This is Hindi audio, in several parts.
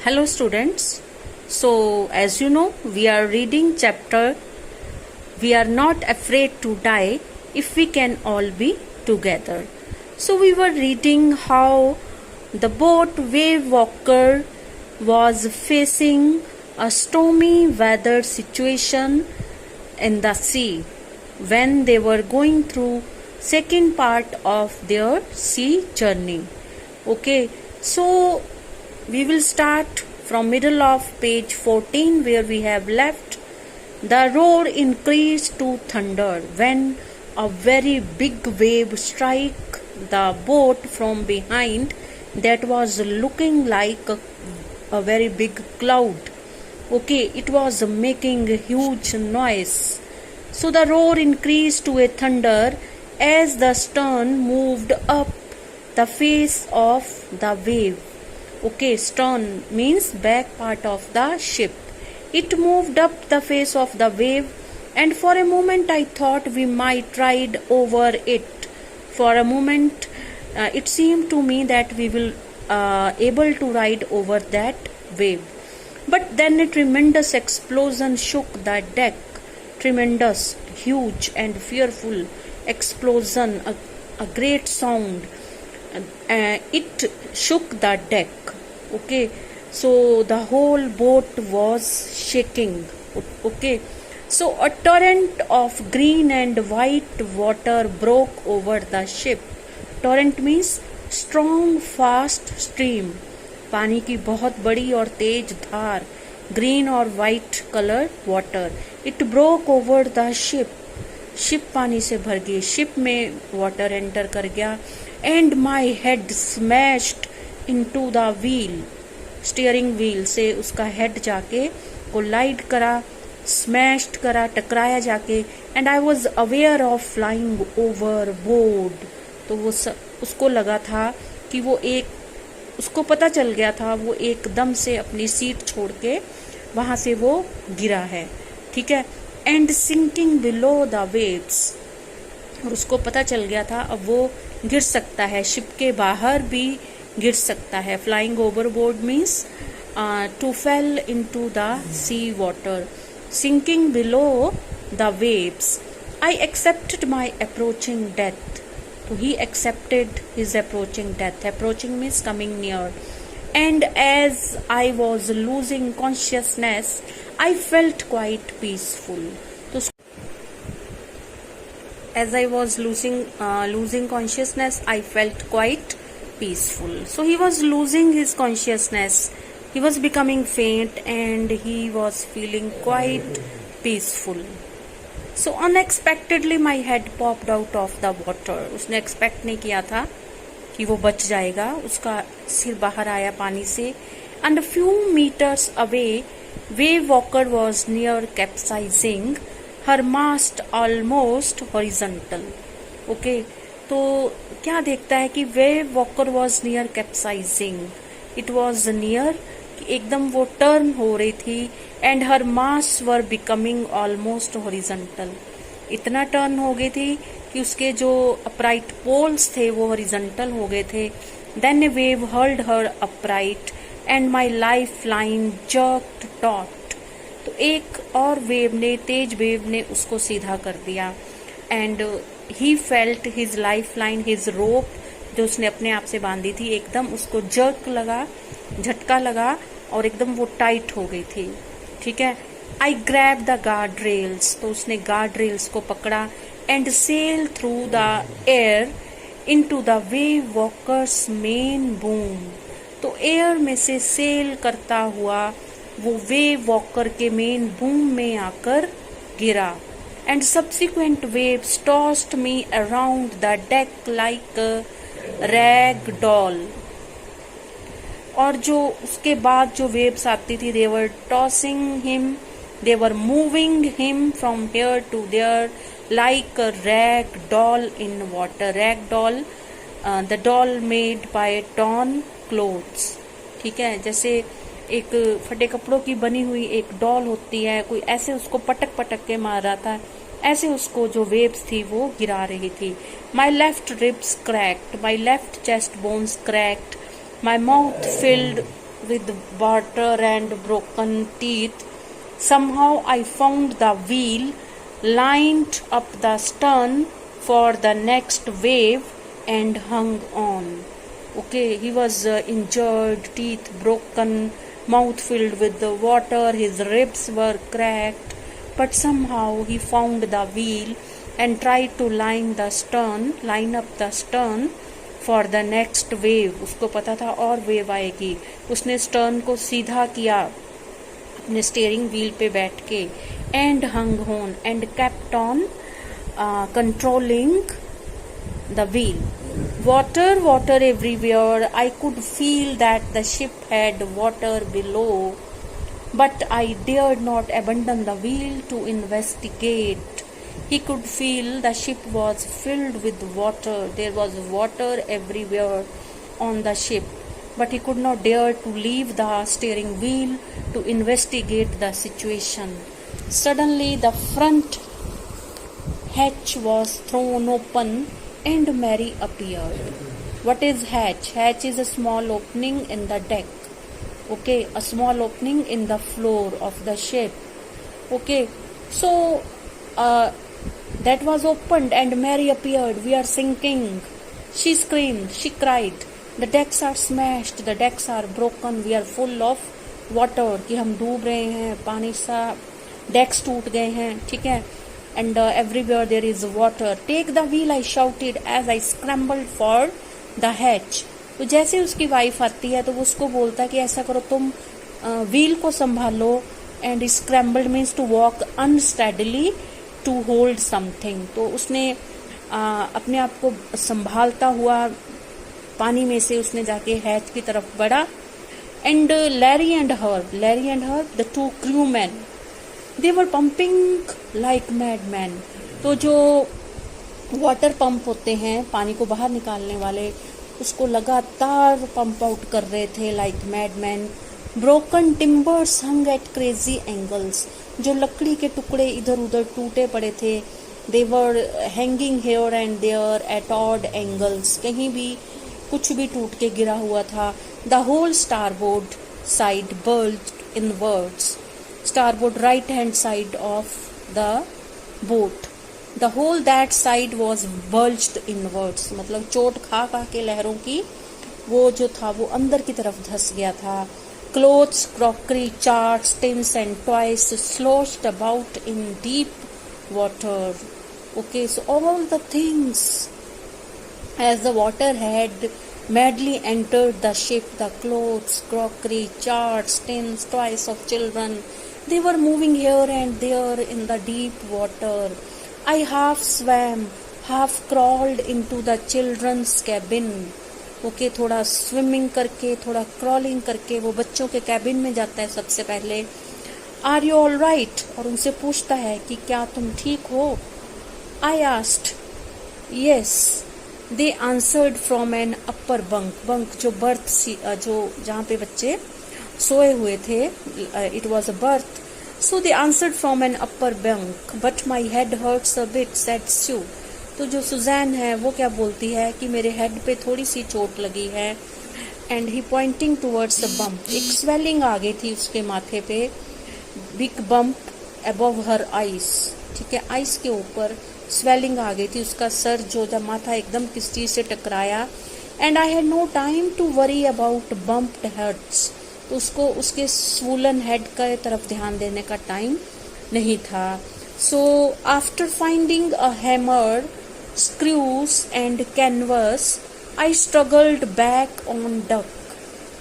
Hello students. So as you know, we are reading chapter We Are Not Afraid to Die If We Can All Be Together. So we were reading how the boat Wave Walker was facing a stormy weather situation in the sea when they were going through second part of their sea journey. Okay, so we will start from middle of page 14 where we have left. The roar increased to thunder when a very big wave struck the boat from behind that was looking like a very big cloud. Okay, it was making a huge noise. So the roar increased to a thunder as the stern moved up the face of the wave. Okay, stern means back part of the ship. It moved up the face of the wave, and for a moment I thought we might ride over it. For a moment, it seemed to me that we will able to ride over that wave. But then a tremendous explosion shook the deck. Tremendous, huge and fearful explosion, a great sound. It shook the deck. Okay, so the whole boat was shaking. Okay, so a torrent of green and white water broke over the ship. Torrent means strong fast stream, पानी की बहुत बड़ी और तेज धार. ग्रीन और white colour water. It broke over the ship. Ship पानी से भर गई. शिप में वाटर एंटर कर गया. And my head smashed into the wheel. Steering wheel से उसका हेड जाके कोलाइड करा, स्मैश्ड करा, टकराया जाके. And I was aware of flying over board. तो वो उसको लगा था कि वो उसको पता चल गया था वो एकदम से अपनी सीट छोड़ के वहां से वो गिरा है. ठीक है. And sinking below the waves. और उसको पता चल गया था अब वो गिर सकता है, शिप के बाहर भी गिर सकता है. Flying overboard means to fall into the sea water. Sinking below the waves. I accepted my approaching death. So he accepted his approaching death. Approaching means coming near. And as I was losing consciousness, I felt quite peaceful. So as I was losing consciousness, I felt quite peaceful. So he was losing his consciousness. He was becoming faint and he was feeling quite peaceful. So unexpectedly my head popped out of the water. उसने एक्सपेक्ट नहीं किया था कि वो बच जाएगा. उसका सिर बाहर आया पानी से. And a few meters away, Wave Walker was near capsizing, her mast almost horizontal. Okay, तो क्या देखता है कि Wave Walker was near capsizing. It was near एकदम वो टर्न हो रही थी. And her mass were becoming almost horizontal. इतना टर्न हो गई थी कि उसके जो अपराइट पोल्स थे वो हॉरिजॉन्टल हो गए थे. Then a wave hurled her upright and my lifeline jerked taut. तो एक और वेव ने, तेज वेव ने उसको सीधा कर दिया. And he felt his lifeline, his rope जो उसने अपने आप से बांधी थी एकदम उसको जर्क लगा, झटका लगा और एकदम वो टाइट हो गई थी. ठीक है. I grab the guard rails. तो उसने गार्ड रेल्स को पकड़ा. And sail through the air into the wave walker's main boom. तो एयर में से सेल करता हुआ वो वेव वॉकर के मेन बूम में आकर गिरा. And subsequent waves tossed me around the deck like rag doll. और जो उसके बाद जो वेव्स आती थी, they were tossing him, they were moving him from here to there like a rag doll in water. Rag doll, the doll made by torn clothes. ठीक है. जैसे एक फटे कपड़ों की बनी हुई एक डॉल होती है, कोई ऐसे उसको पटक पटक के मार रहा था, ऐसे उसको जो वेव्स थी वो गिरा रही थी. My left ribs cracked, my left chest bones cracked, my mouth filled with water and broken teeth. Somehow I found the wheel, lined up the stern for the next wave, and hung on. Okay, he was injured, teeth broken, mouth filled with the water, his ribs were cracked, but somehow he found the wheel and tried to line up the stern for the next wave. उसको पता था और वेव आएगी. उसने स्टर्न को सीधा किया अपने स्टीयरिंग व्हील पे बैठ के, and hung on and kept on controlling the wheel. Water everywhere. I could feel that the ship had water below, but I dared not abandon the wheel to investigate. He could feel the ship was filled with water. There was water everywhere on the ship, but he could not dare to leave the steering wheel to investigate the situation. Suddenly, the front hatch was thrown open and Mary appeared. What is hatch? Hatch is a small opening in the deck. Okay, a small opening in the floor of the ship. Okay, so that was opened and Mary appeared. We are sinking. She screamed, she cried. The decks are smashed, the decks are broken, we are full of water. कि हम डूब रहे हैं, पानी सा, decks टूट गए हैं, ठीक है. And everywhere there is water. Take the wheel, I shouted as I scrambled for the hatch. तो जैसे उसकी वाइफ आती है तो वो उसको बोलता है कि ऐसा करो, तुम व्हील को संभालो. And scrambled means to walk unsteadily to hold something. तो उसने अपने आप को संभालता हुआ पानी में से उसने जाके हैच की तरफ बढ़ा. And Larry and her the two crew man, they were pumping like madmen. तो जो वाटर पंप होते हैं, पानी को बाहर निकालने वाले, उसको लगातार पंप आउट कर रहे थे like madmen. Broken timbers hung at crazy angles. जो लकड़ी के टुकड़े इधर उधर टूटे पड़े थे, they were hanging here and there at odd angles. कहीं भी कुछ भी टूट के गिरा हुआ था. The whole starboard side bulged inwards. Starboard right hand side of the boat, the whole that side was bulged inwards. मतलब चोट खा के लहरों की वो जो था वो अंदर की तरफ धंस गया था. Clothes, crockery, charts, tins and toys sloshed about in deep water. Okay, so all the things, as the water had madly entered the ship, the clothes, crockery, charts, tins, toys of children, they were moving here and there in the deep water. I half swam, half crawled into the children's cabin. Okay, थोड़ा स्विमिंग करके, थोड़ा क्रॉलिंग करके वो बच्चों के कैबिन में जाता है सबसे पहले. Are you all right? और उनसे पूछता है कि क्या तुम ठीक हो? I asked. Yes. They answered from an upper bunk. Bunk जो berth, जो जहाँ पे बच्चे सोए हुए थे, it was a berth. So they answered from an upper bunk. But my head hurts a bit, said Sue. तो जो सुजैन है वो क्या बोलती है कि मेरे हेड पे थोड़ी सी चोट लगी है. And he pointing towards a bump. एक स्वेलिंग आ गई थी उसके माथे पे. बिग बम्प अबव हर आइस. ठीक है, आइस के ऊपर स्वेलिंग आ गई थी. उसका सर जो था, माथा एकदम किस चीज से टकराया. And I had no time to worry about bumped heads. तो उसको उसके स्वूलन हेड का तरफ ध्यान देने का टाइम नहीं था. So after finding a hammer, screws and canvas, I struggled back on deck.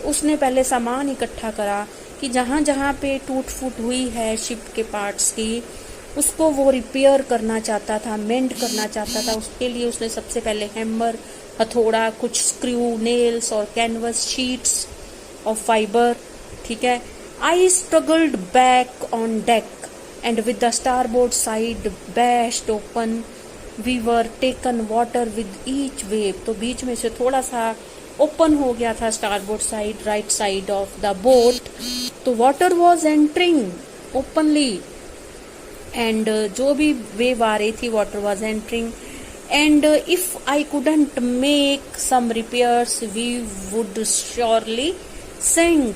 उसने पहले सामान इकट्ठा करा कि जहां जहां पे टूट फूट हुई है शिप के पार्ट्स की, उसको वो रिपेयर करना चाहता था, मेंड करना चाहता था. उसके लिए उसने सबसे पहले हैमर, हथौड़ा, कुछ स्क्रू, नेल्स और कैनवस शीट्स ऑफ फाइबर. ठीक है. I struggled back on deck and with the starboard side bashed open, we were taken water with each wave. तो बीच में से थोड़ा सा ओपन हो गया था starboard side, right side of the boat. तो water was entering openly, and जो भी वेव आ रही थी, water was entering. And if I couldn't make some repairs, we would surely sink,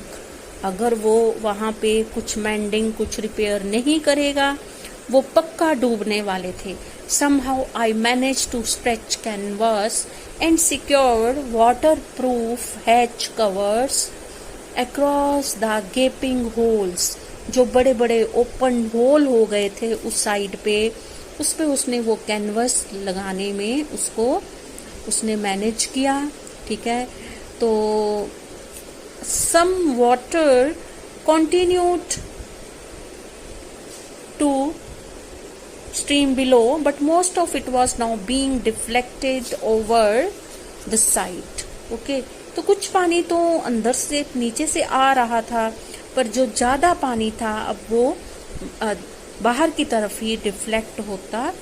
अगर वो वहां पे कुछ मेंडिंग, कुछ रिपेयर नहीं करेगा, वो पक्का डूबने वाले थे। Somehow I managed to stretch canvas and secure waterproof hatch covers across the gaping holes। जो बड़े बड़े ओपन होल हो गए थे उस साइड पे, उस पे उसने वो कैनवस लगाने में उसने मैनेज किया। ठीक है, तो some water continued to stream below, but most of it was now being deflected over the side। okay? तो कुछ पानी तो अंदर से नीचे से आ रहा था, पर जो ज्यादा पानी था अब वो बाहर की तरफ ही डिफ्लेक्ट होता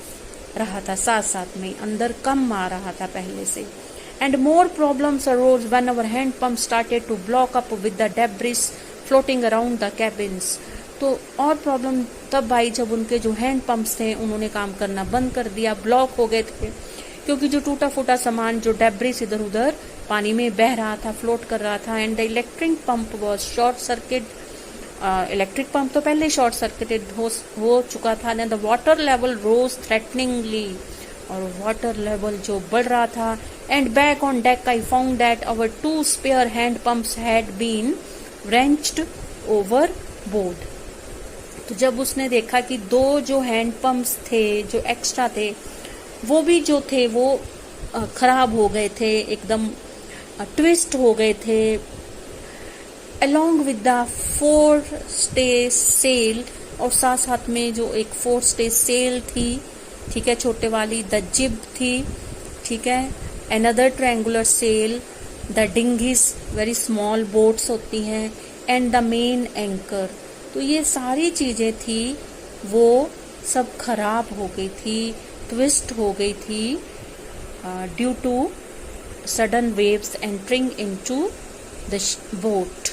रहा था, साथ साथ में अंदर कम आ रहा था पहले से। And more problems arose when our hand pump started to block up with the debris floating around the cabins। तो और प्रॉब्लम तब आई जब उनके जो हैंड पंप्स थे उन्होंने काम करना बंद कर दिया, ब्लॉक हो गए थे, क्योंकि जो टूटा फूटा सामान, जो डेब्रिस इधर उधर पानी में बह रहा था, फ्लोट कर रहा था। And the electric pump was short circuit, electric pump तो पहले शॉर्ट सर्किटेड हो चुका था। And the water level rose threateningly, और वाटर लेवल जो बढ़ रहा था। And back on deck I found that our 2 spare hand pumps had been wrenched overboard. तो जब उसने देखा कि 2 जो हैंड पंप्स थे जो एक्स्ट्रा थे, वो भी जो थे वो खराब हो गए थे, एकदम ट्विस्ट हो गए थे। along with the 4 stay sail, और साथ साथ में जो एक 4 stay sail थी, ठीक है, छोटे वाली, द जिब थी, ठीक है, another triangular sail, the dinghies, very small boats होती हैं, एंड द मेन एंकर। तो ये सारी चीजें थी वो सब खराब हो गई थी, ट्विस्ट हो गई थी due to sudden waves entering into the boat.